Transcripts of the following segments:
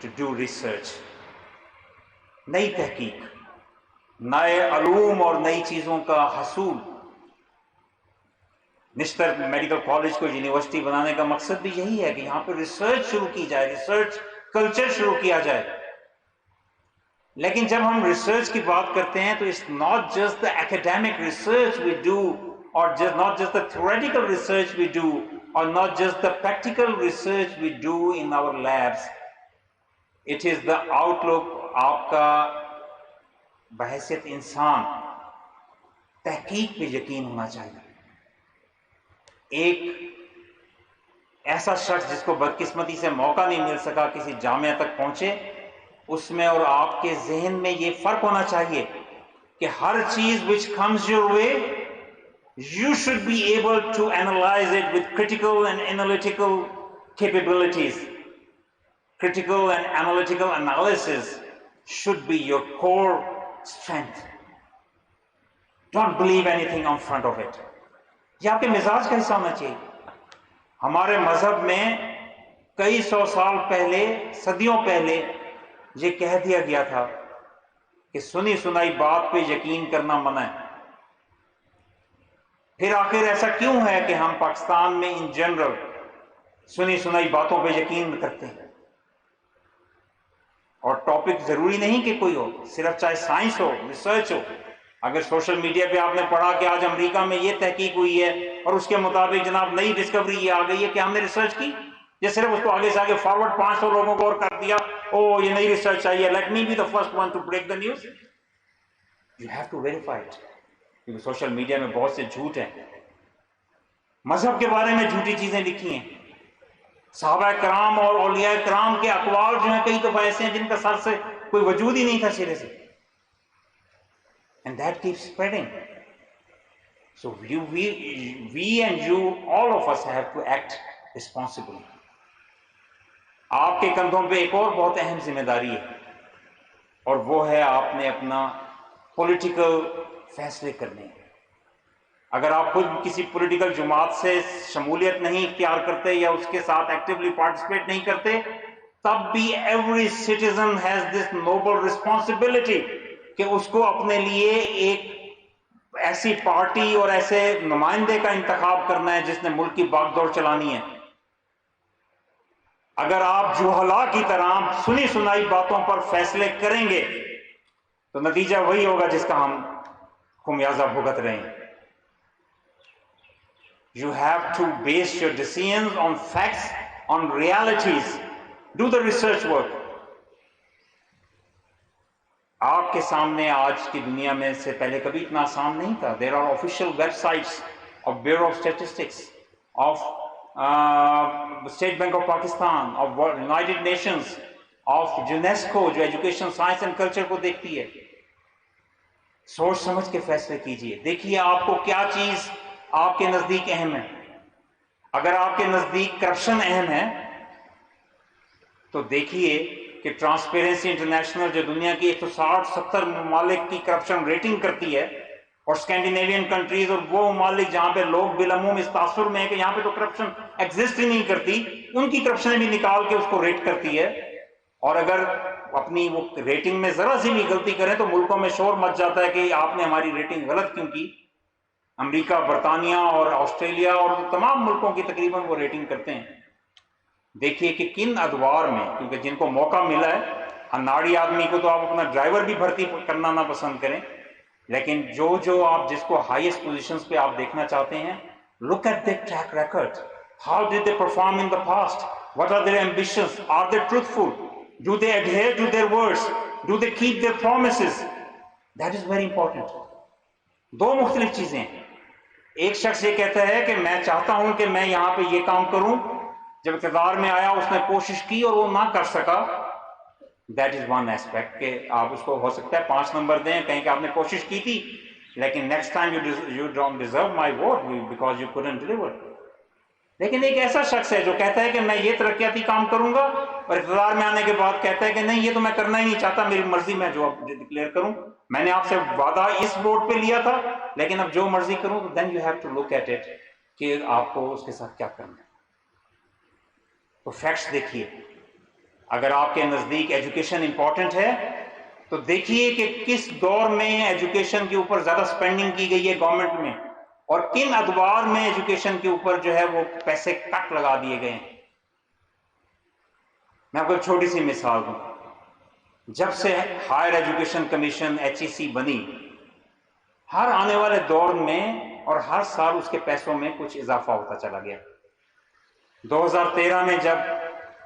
to do research. نئی تحقیق, نئے علوم اور نئی چیزوں کا حصول. نشتر میڈیکل کالج کو یونیورسٹی بنانے کا مقصد بھی یہی ہے کہ یہاں پہ ریسرچ شروع کی جائے, ریسرچ کلچر شروع کیا جائے. لیکن جب ہم ریسرچ کی بات کرتے ہیں تو it's not just the academic research we do, or not just the theoretical research we do, or not just the practical research we do in our labs. It is the outlook. آپ کا بحیثیت انسان تحقیق پہ یقین ہونا چاہیے. ایک ایسا شخص جس کو بدقسمتی سے موقع نہیں مل سکا کسی جامعہ تک پہنچے, اس میں اور آپ کے ذہن میں یہ فرق ہونا چاہیے کہ ہر چیز which comes your way, you should be able to analyze it with critical and analytical capabilities. Critical and analytical analysis should be your core strength. Don't believe anything on front of it. یہ آپ کے مزاج کا حصہ ہونا چاہیے. ہمارے مذہب میں کئی سو سال پہلے, صدیوں پہلے یہ کہہ دیا گیا تھا کہ سنی سنائی بات پہ یقین کرنا منع ہے. پھر آخر ایسا کیوں ہے کہ ہم پاکستان میں ان جنرل سنی سنائی باتوں پہ یقین کرتے ہیں؟ اور ٹاپک ضروری نہیں کہ کوئی ہو, صرف چاہے سائنس ہو, ریسرچ ہو. اگر سوشل میڈیا پہ آپ نے پڑھا کہ آج امریکہ میں یہ تحقیق ہوئی ہے اور اس کے مطابق جناب نئی ڈسکوری یہ آ گئی ہے, کہ ہم نے ریسرچ کی یا صرف اس کو آگے سے آگے فارورڈ 500 لوگوں کو اور کر دیا, او یہ نئی ریسرچ آئی ہے, let me be the first one to break the news. You have to verify it, کیونکہ سوشل میڈیا میں بہت سے جھوٹ ہیں. مذہب کے بارے میں جھوٹی چیزیں لکھی ہیں. صحابہ کرام اور اولیاء کرام کے اقوال جو ہیں کئی دفعہ ایسے ہیں جن کا سر سے کوئی وجود ہی نہیں تھا سرے سے. And that keeps spreading. So we and you, all of us have to act responsibly. آپ کے کندھوں پہ ایک اور بہت اہم ذمہ داری ہے, اور وہ ہے آپ نے اپنا پولیٹیکل فیصلے کرنے. اگر آپ خود کسی پولیٹیکل جماعت سے شمولیت نہیں اختیار کرتے یا اس کے ساتھ ایکٹیولی پارٹیسپیٹ نہیں کرتے, تب بھی every citizen has this Nobel responsibility کہ اس کو اپنے لیے ایک ایسی پارٹی اور ایسے نمائندے کا انتخاب کرنا ہے جس نے ملک کی باغ دوڑ چلانی ہے. اگر آپ جوہلا کی طرح سنی سنائی باتوں پر فیصلے کریں گے تو نتیجہ وہی ہوگا جس کا ہم خمیازہ بھگت رہے ہیں. You have to base your decisions on facts, on realities. Do the research work. آپ کے سامنے آج کی دنیا میں سے پہلے کبھی اتنا آسان نہیں تھا. There are official websites of Bureau of Statistics, of State Bank of Pakistan, of United Nations, of UNESCO جو ایجوکیشن سائنس اینڈ کلچر کو دیکھتی ہے. سوچ سمجھ کے فیصلے کیجئے. دیکھیے آپ کو کیا چیز آپ کے نزدیک اہم ہے. اگر آپ کے نزدیک کرپشن اہم ہے تو دیکھیے کہ ٹرانسپیرنسی انٹرنیشنل جو دنیا کی 160-70 ممالک کی کرپشن ریٹنگ کرتی ہے, اور اسکینڈینیوین کنٹریز اور وہ ممالک جہاں پہ لوگ بالعموم اس تاثر میں ہے کہ یہاں پہ تو کرپشن ایگزسٹ ہی نہیں کرتی, ان کی کرپشن بھی نکال کے اس کو ریٹ کرتی ہے. اور اگر اپنی وہ ریٹنگ میں ذرا سی بھی غلطی کریں تو ملکوں میں شور مچ جاتا ہے کہ آپ نے ہماری ریٹنگ غلط کیوں کی. امریکہ, برطانیہ اور آسٹریلیا اور تمام ملکوں کی تقریباً وہ ریٹنگ کرتے ہیں. دیکھیے کہ کن ادوار میں, کیونکہ جن کو موقع ملا ہے, اناڑی آدمی کو تو آپ اپنا ڈرائیور بھی بھرتی کرنا نہ پسند کریں, لیکن جو آپ جس کو ہائیسٹ پوزیشنز پہ آپ دیکھنا چاہتے ہیں, look at their track record. How did they perform in the past? What are their ambitions? Are they truthful? Do they adhere to their words? Do they keep their promises? That is very important. دو مختلف چیزیں ہیں. ایک شخص یہ کہتا ہے کہ میں چاہتا ہوں کہ میں یہاں پہ یہ کام کروں, جب اقتدار میں آیا اس نے کوشش کی اور وہ نہ کر سکا. دیٹ از ون ایسپیکٹ کہ آپ اس کو ہو سکتا ہے 5 نمبر دیں, کہیں کہ آپ نے کوشش کی تھی لیکن next time you don't deserve my vote because you couldn't deliver. لیکن ایک ایسا شخص ہے جو کہتا ہے کہ میں یہ ترقیاتی کام کروں گا, اور اقتدار میں آنے کے بعد کہتا ہے کہ نہیں یہ تو میں کرنا ہی نہیں چاہتا, میری مرضی میں جو ڈکلیئر کروں, میں نے آپ سے وعدہ اس ووٹ پہ لیا تھا لیکن اب جو مرضی کروں. تو then you have to look at it کہ آپ کو اس کے ساتھ کیا کرنا ہے. تو فیکٹس دیکھیے, اگر آپ کے نزدیک ایجوکیشن امپورٹنٹ ہے تو دیکھیے کہ کس دور میں ایجوکیشن کے اوپر زیادہ سپینڈنگ کی گئی ہے گورنمنٹ میں، اور کن ادوار میں ایجوکیشن کے اوپر جو ہے وہ پیسے کٹ لگا دیے گئے ہیں۔ میں آپ کو ایک چھوٹی سی مثال دوں، جب سے ہائر ایجوکیشن کمیشن HEC بنی، ہر آنے والے دور میں اور ہر سال اس کے پیسوں میں کچھ اضافہ ہوتا چلا گیا۔ 2013 میں جب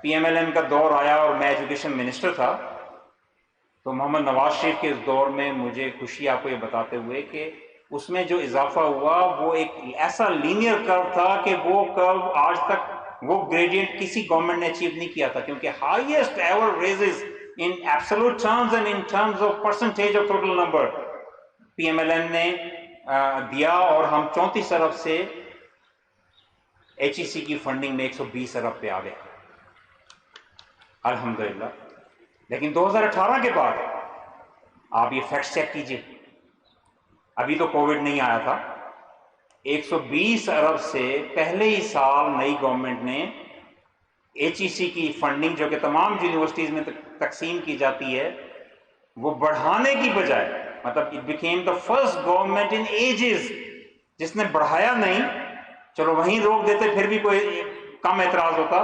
PMLN کا دور آیا اور میں ایجوکیشن منسٹر تھا، تو محمد نواز شریف کے اس دور میں مجھے خوشی آپ کو یہ بتاتے ہوئے کہ اس میں جو اضافہ ہوا وہ ایک ایسا لینئر کرو تھا کہ وہ کرو آج تک وہ گریڈینٹ کسی گورنمنٹ نے اچیو نہیں کیا تھا، کیونکہ highest ever raises in absolute terms and in terms of percentage of total number PMLN نے دیا، اور ہم 34 ارب سے HEC کی فنڈنگ میں 120 ارب پہ آ گئے الحمدللہ۔ لیکن 2018 کے بعد آپ یہ فیکٹس چیک کیجئے، ابھی تو کووڈ نہیں آیا تھا، 120 ارب سے پہلے ہی سال نئی گورنمنٹ نے HEC کی فنڈنگ جو کہ تمام یونیورسٹیز میں تقسیم کی جاتی ہے وہ بڑھانے کی بجائے، مطلب it became the first government in ages جس نے بڑھایا نہیں، چلو وہیں روک دیتے پھر بھی کوئی کم اعتراض ہوتا،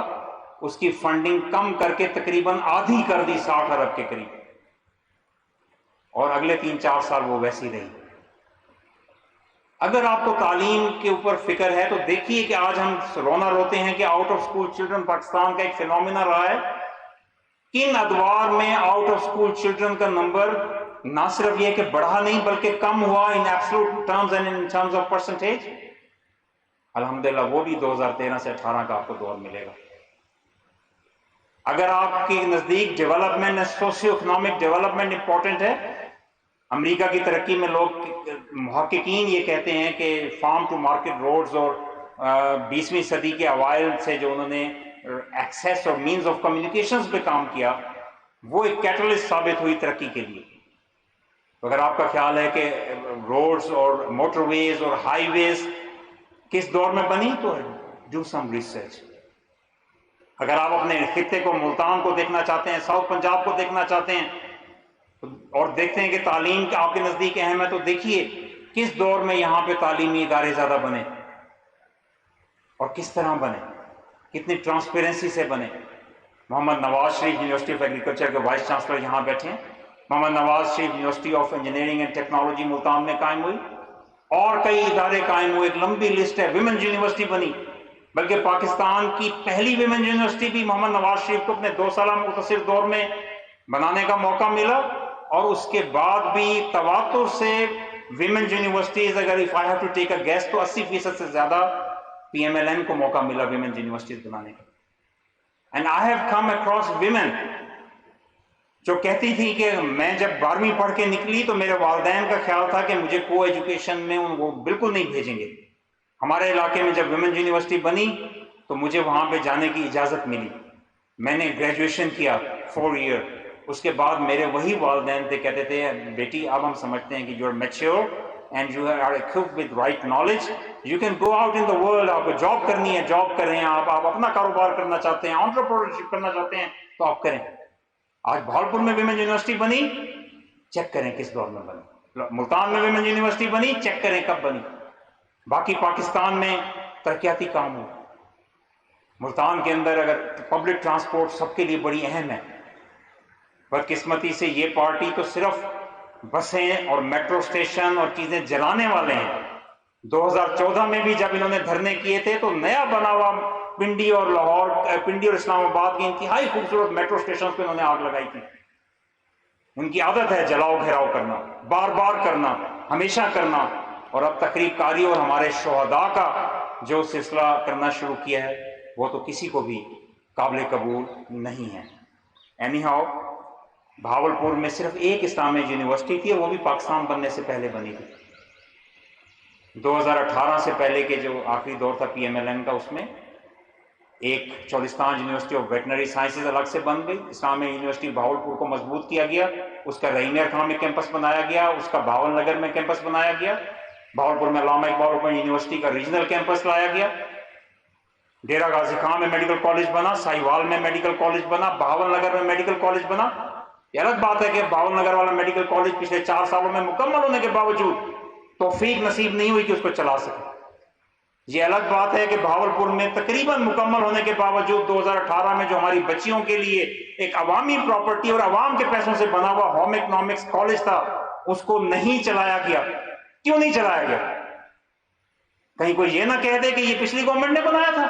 اس کی فنڈنگ کم کر کے تقریباً آدھی کر دی، 60 ارب کے قریب، اور اگلے 3-4 سال وہ ویسی رہی۔ اگر آپ کو تعلیم کے اوپر فکر ہے تو دیکھیے کہ آج ہم رونا روتے ہیں کہ out of school children Pakistan کا ایک فینومینا رہا ہے، کن ادوار میں آؤٹ آف سکول چلڈرن کا نمبر نہ صرف یہ کہ بڑھا نہیں بلکہ کم ہوا in absolute terms and in terms of percentage. الحمدللہ وہ بھی 2013 سے 18 کا آپ کو دور ملے گا۔ اگر آپ کے نزدیک ڈیولپمنٹ اور سوشیو اکنامک ڈیولپمنٹ امپورٹنٹ ہے، امریکہ کی ترقی میں لوگ محققین یہ کہتے ہیں کہ فارم ٹو مارکیٹ روڈز اور 20ویں صدی کے اوائل سے جو انہوں نے ایکسیس اور مینز آف کمیونیکیشنز پہ کام کیا وہ ایک کیٹلسٹ ثابت ہوئی ترقی کے لیے۔ اگر آپ کا خیال ہے کہ روڈز اور موٹر ویز اور ہائی ویز کس دور میں بنی تو ڈو سم ریسرچ۔ اگر آپ اپنے خطے کو، ملتان کو دیکھنا چاہتے ہیں، ساؤتھ پنجاب کو دیکھنا چاہتے ہیں اور دیکھتے ہیں کہ تعلیم آپ کے نزدیک اہم ہے تو دیکھیے کس دور میں یہاں پہ تعلیمی ادارے زیادہ بنے اور کس طرح بنے، کتنی ٹرانسپیرنسی سے بنے۔ Muhammad Nawaz Sharif university of agriculture کے وائس چانسلر یہاں بیٹھے ہیں، Muhammad Nawaz Sharif university of engineering and technology Multan میں قائم ہوئی، اور کئی ادارے قائم ہوئے، ایک لمبی لسٹ ہے، ویمن یونیورسٹی بنی، بلکہ پاکستان کی پہلی ویمن یونیورسٹی بھی محمد نواز شریف کو اپنے 2 سالہ مختصر دور میں بنانے کا موقع ملا، اور اس کے بعد بھی تواتر سے ویمن یونیورسٹیز، اگر if I have to take a guess تو 80% سے زیادہ PMLN کو موقع ملا ویمن یونیورسٹیز بنانے کا۔ And I have come across women جو کہتی تھی کہ میں جب 12ویں پڑھ کے نکلی تو میرے والدین کا خیال تھا کہ مجھے کو ایجوکیشن میں وہ بالکل نہیں بھیجیں گے، ہمارے علاقے میں جب ویمن یونیورسٹی بنی تو مجھے وہاں پہ جانے کی اجازت ملی، میں نے گریجویشن کیا 4 ایئر، اس کے بعد میرے وہی والدین تھے کہتے تھے بیٹی اب ہم سمجھتے ہیں کہ you are mature and you are equipped with right knowledge, you can go out in the world، آپ کو جاب کرنی ہے جاب کریں، آپ اپنا کاروبار کرنا چاہتے ہیں، انٹرپرینورشپ کرنا چاہتے ہیں تو آپ کریں۔ آج بھاولپور میں ویمن یونیورسٹی بنی، چیک کریں کس دور میں بنی، ملتان میں ویمن یونیورسٹی بنی، چیک کریں کب بنی، باقی پاکستان میں ترقیاتی کام ہو۔ ملتان کے اندر اگر پبلک ٹرانسپورٹ سب کے لیے بڑی اہم ہے، بدقسمتی سے یہ پارٹی تو صرف بسیں اور میٹرو اسٹیشن اور چیزیں جلانے والے ہیں۔ 2014 میں بھی جب انہوں نے دھرنے کیے تھے تو نیا بنا ہوا پنڈی اور لاہور، پنڈی اور اسلام آباد کی انتہائی خوبصورت میٹرو اسٹیشن پہ انہوں نے آگ لگائی تھی۔ ان کی عادت ہے جلاؤ گھیراؤ کرنا، بار بار کرنا، ہمیشہ کرنا، اور اب تقریب کاری اور ہمارے شہداء کا جو سلسلہ کرنا شروع کیا ہے وہ تو کسی کو بھی قابل قبول نہیں ہے۔ اینی ہاؤ بھاولپور میں صرف ایک اسلامک یونیورسٹی تھی اور وہ بھی پاکستان بننے سے پہلے بنی تھی۔ 2018 سے پہلے کے جو آخری دور تھا PMLN کا، اس میں ایک Cholistan university of veterinary sciences الگ سے بن گئی، اسلامک یونیورسٹی بھاولپور کو مضبوط کیا گیا، اس کا رحیمیہ خان میں کیمپس بنایا گیا، اس کا بھاول نگر میں کیمپس بنایا گیا، بھاولپور میں علامہ اقبال اوپن یونیورسٹی کا ریجنل کیمپس لایا گیا، ڈیرا غازی خان میں میڈیکل کالج بنا، ساہیوال میں میڈیکل کالج بنا، بہاول نگر میں میڈیکل کالج بنا. یہ الگ بات ہے کہ بہاول نگر والا میڈیکل کالج پچھلے 4 سالوں میں مکمل ہونے کے باوجود توفیق نصیب نہیں ہوئی کہ اس کو چلا سکے. یہ الگ بات ہے کہ بھاولپور میں تقریباً مکمل ہونے کے باوجود 2018 میں جو ہماری بچیوں کے لیے ایک عوامی پراپرٹی اور عوام کے پیسوں سے بنا ہوا ہوم اکنامکس کالج تھا، اس کو نہیں چلایا گیا. کیوں نہیں چلایا گیا؟ کہیں کوئی یہ نہ کہہ دے کہ یہ پچھلی گورنمنٹ نے بنایا تھا.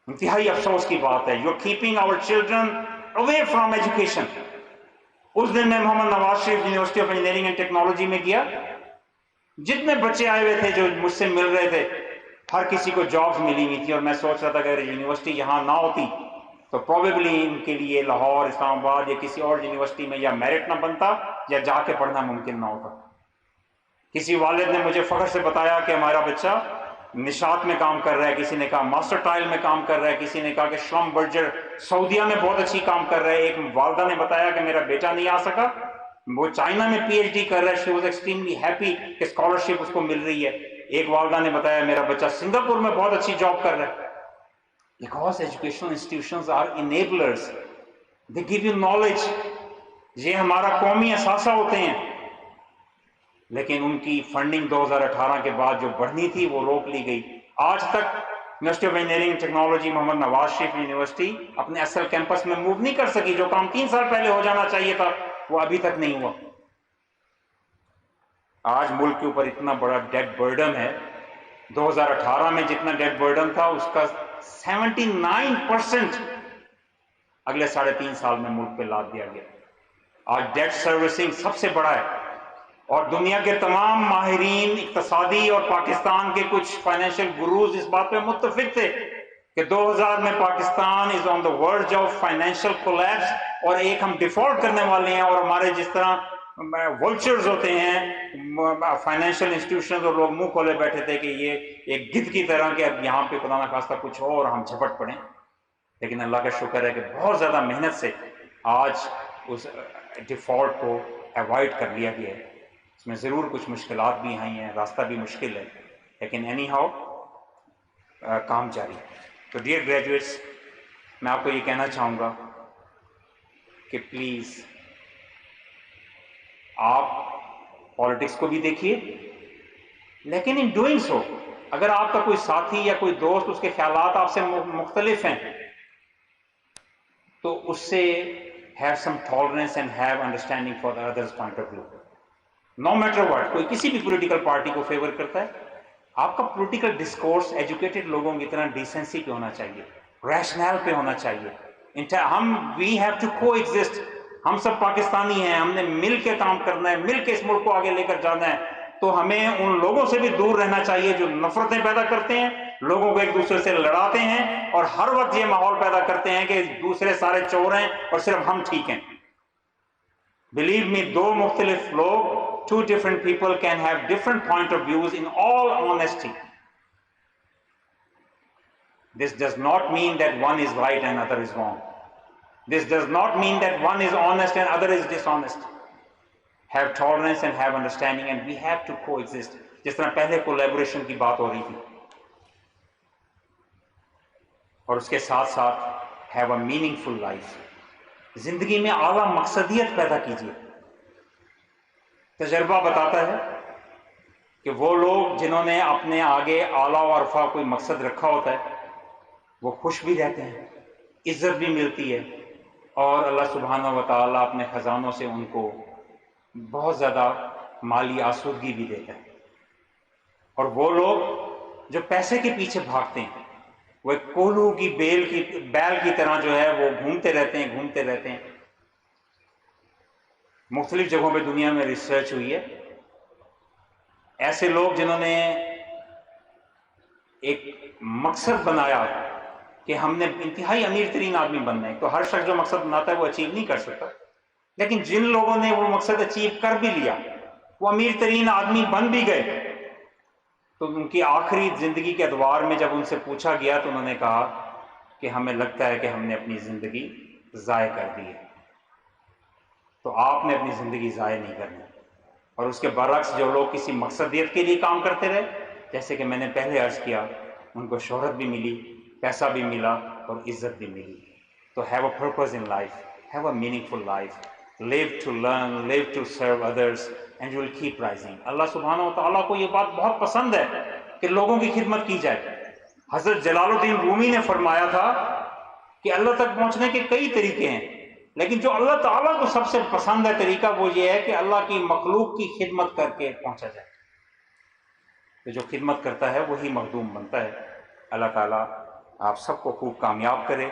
انتہائی افسوس کی بات ہے. You are keeping our children away from education. اس دن میں Muhammad Nawaz Sharif university of engineering and technology میں گیا. جتنے بچے آئے ہوئے تھے جو مجھ سے مل رہے تھے، ہر کسی کو جابز ملی ہوئی تھی، اور میں سوچ رہا تھا کہ اگر یونیورسٹی یہاں نہ ہوتی تو پروبیبلی ان کے لیے لاہور، اسلام آباد یا کسی اور یونیورسٹی میں یا میرٹ نہ بنتا یا جا کے پڑھنا ممکن نہ ہوتا. کسی والد نے مجھے فخر سے بتایا کہ ہمارا بچہ نشاط میں کام کر رہا ہے، کسی نے کہا ماسٹر ٹائل میں کام کر رہا ہے، کسی نے کہا کہ شلم برجر سعودیہ میں بہت اچھی کام کر رہا ہے. ایک والدہ نے بتایا کہ میرا بیٹا نہیں آ سکا، وہ چائنا میں پی ایچ ڈی کر رہا ہے. شی واز ایکسٹریملی ہیپی کہ اسکالرشپ اس کو مل رہی ہے. ایک والدہ نے بتایا میرا بچہ سنگاپور میں بہت اچھی جاب کر رہا ہے. Because educational institutions are enablers, they give you knowledge. یہ ہمارا قومی اثاثہ ہوتے ہیں. لیکن ان کی فنڈنگ 2018 کے بعد جو بڑھنی تھی وہ روک لی گئی. آج تک university of engineering and technology Muhammad Nawaz Sharif university اپنے اصل کیمپس میں موو نہیں کر سکی. جو کام 3 سال پہلے ہو جانا چاہیے تھا وہ ابھی تک نہیں ہوا. آج ملک کے اوپر اتنا بڑا ڈیٹ برڈن ہے. 2018 میں جتنا ڈیٹ برڈن تھا اس کا 79% اگلے 3.5 سال میں ملک پہ لاد دیا گیا. آج ڈیٹ سروسنگ سب سے بڑا ہے، اور دنیا کے تمام ماہرین اقتصادی اور پاکستان کے کچھ فائنینشیل گروز اس بات پہ متفق تھے کہ 2000 میں پاکستان از آن دا ورج آف فائنینشیل کولیپس، اور ایک ہم ڈیفالٹ کرنے والے ہیں. اور ہمارے جس طرح ولچرز ہوتے ہیں فائنینشیل انسٹیٹیوشنز، اور لوگ منہ کھولے بیٹھے تھے کہ یہ ایک گدھ کی طرح کہ اب یہاں پہ خدا نہ خواستہ کچھ ہو اور ہم جھپٹ پڑیں. لیکن اللہ کا شکر ہے کہ بہت زیادہ محنت سے آج اس ڈیفالٹ کو ایوائڈ کر لیا گیا ہے. اس میں ضرور کچھ مشکلات بھی آئی ہیں، راستہ بھی مشکل ہے، لیکن اینی ہاؤ کام جاری ہے. تو ڈیئر گریجویٹس، میں آپ کو یہ کہنا چاہوں گا کہ پلیز آپ پالیٹکس کو بھی دیکھیے، لیکن ان ڈوئنگ سو اگر آپ کا کوئی ساتھی یا کوئی دوست اس کے خیالات آپ سے مختلف ہیں تو اس سے have some tolerance and have understanding for the others point of view. No matter what, کوئی کسی بھی پولیٹیکل پارٹی کو فیور کرتا ہے، آپ کا پولیٹیکل ڈسکورس ایجوکیٹڈ لوگوں کی طرح ڈیسنسی پہ ہونا چاہیے، ریشنل پہ ہونا چاہیے. وی ہیو ٹو کو ایگزسٹ. ہم سب پاکستانی ہیں، ہم نے مل کے کام کرنا ہے، مل کے اس ملک کو آگے لے کر جانا ہے. تو ہمیں ان لوگوں سے بھی دور رہنا چاہیے جو نفرتیں پیدا کرتے ہیں، لوگوں کو ایک دوسرے سے لڑاتے ہیں، اور ہر وقت یہ ماحول پیدا کرتے ہیں کہ دوسرے سارے چور ہیں اور صرف ہم ٹھیک ہیں. بلیو می، دو مختلف لوگ، two different people can have different point of views in all honesty. This does not mean that one is right and other is wrong. This does not mean that one is honest and other is dishonest. Have tolerance and have understanding, and we have to coexist. جس طرح پہلے collaboration کی بات ہو رہی تھی، اور اس کے ساتھ ساتھ have a meaningful life. زندگی میں اعلیٰ مقصدیت پیدا کیجیے. تجربہ بتاتا ہے کہ وہ لوگ جنہوں نے اپنے آگے اعلیٰ و عرفہ کوئی مقصد رکھا ہوتا ہے وہ خوش بھی رہتے ہیں، عزت بھی ملتی ہے، اور اللہ سبحانہ و تعالیٰ اپنے خزانوں سے ان کو بہت زیادہ مالی آسودگی بھی دیتا ہے. اور وہ لوگ جو پیسے کے پیچھے بھاگتے ہیں وہ ایک کولو کی بیل کی طرح جو ہے وہ گھومتے رہتے ہیں. مختلف جگہوں پہ دنیا میں ریسرچ ہوئی ہے، ایسے لوگ جنہوں نے ایک مقصد بنایا کہ ہم نے انتہائی امیر ترین آدمی بننا ہے. تو ہر شخص جو مقصد بناتا ہے وہ اچیو نہیں کر سکتا، لیکن جن لوگوں نے وہ مقصد اچیو کر بھی لیا، وہ امیر ترین آدمی بن بھی گئے، تو ان کی آخری زندگی کے ادوار میں جب ان سے پوچھا گیا تو انہوں نے کہا کہ ہمیں لگتا ہے کہ ہم نے اپنی زندگی ضائع کر دی ہے. تو آپ نے اپنی زندگی ضائع نہیں کرنی. اور اس کے برعکس جو لوگ کسی مقصدیت کے لیے کام کرتے رہے، جیسے کہ میں نے پہلے عرض کیا ان کو شہرت بھی ملی, پیسہ بھی ملا اور عزت بھی ملی. تو have a purpose in life, have a meaningful life, live to learn, live to serve others and you will keep rising. Allah سبحانہ و تعالیٰ کو یہ بات بہت پسند ہے کہ لوگوں کی خدمت کی جائے. حضرت جلال الدین رومی نے فرمایا تھا کہ اللہ تک پہنچنے کے کئی طریقے ہیں, لیکن جو اللہ تعالیٰ کو سب سے پسند ہے طریقہ وہ یہ ہے کہ اللہ کی مخلوق کی خدمت کر کے پہنچا جائے. تو جو خدمت کرتا ہے وہی مخدوم بنتا ہے. اللہ تعالیٰ آپ سب کو خوب کامیاب کرے.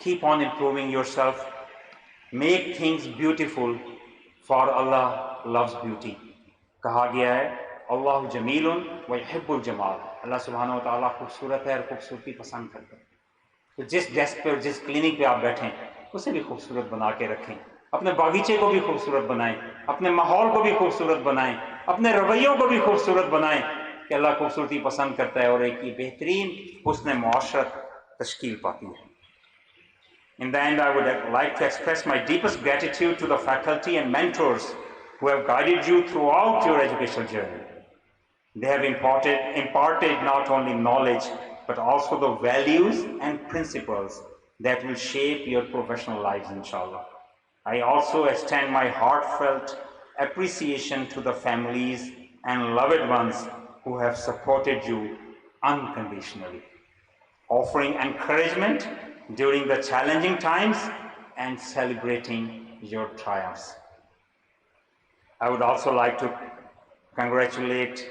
Keep on improving yourself. Make things beautiful, for Allah loves beauty. کہا گیا ہے اللہ جمیل و یحب الجمال. اللہ سبحانہ و تعالیٰ خوبصورت ہے اور خوبصورتی پسند کرتا ہے. تو جس ڈیسک پہ اور جس کلینک پہ آپ بیٹھیں اسے بھی خوبصورت بنا کے رکھیں, اپنے باغیچے کو بھی خوبصورت بنائیں, اپنے ماحول کو بھی خوبصورت بنائیں, اپنے رویوں کو بھی خوبصورت بنائیں کہ اللہ خوبصورتی پسند کرتا ہے اور ایک ہی بہترین حسن معاشرت تشکیل پاتی ہے. In the end, I would like to express my deepest gratitude to the faculty and mentors who have guided you throughout your educational journey. They have imparted not only knowledge, but also the values and principles that will shape your professional lives, inshallah. I also extend my heartfelt appreciation to the families and loved ones who have supported you unconditionally, offering encouragement during the challenging times and celebrating your triumphs. I would also like to congratulate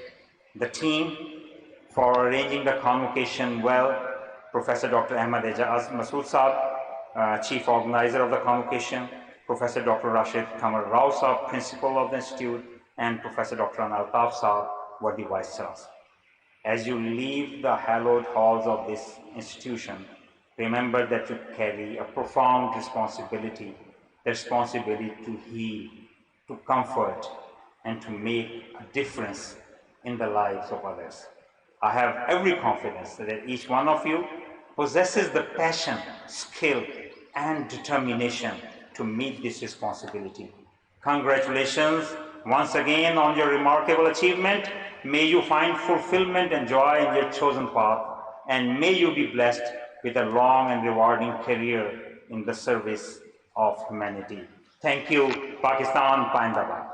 the team for arranging the convocation well. Professor Dr. Ahmad Ejaz Masood Saab, Chief Organizer of the convocation, Professor Dr. Rashid Kamar Rao Saab, Principal of the Institute, and Professor Dr. Altaf Saab were the Vice Chancellor. As you leave the hallowed halls of this institution, remember that you carry a profound responsibility, the responsibility to heal, to comfort, and to make a difference in the lives of others. I have every confidence that each one of you possesses the passion, skill, and determination to meet this responsibility. Congratulations once again on your remarkable achievement. May you find fulfillment and joy in your chosen path, and may you be blessed with a long and rewarding career in the service of humanity. Thank you. Pakistan, Pindabad.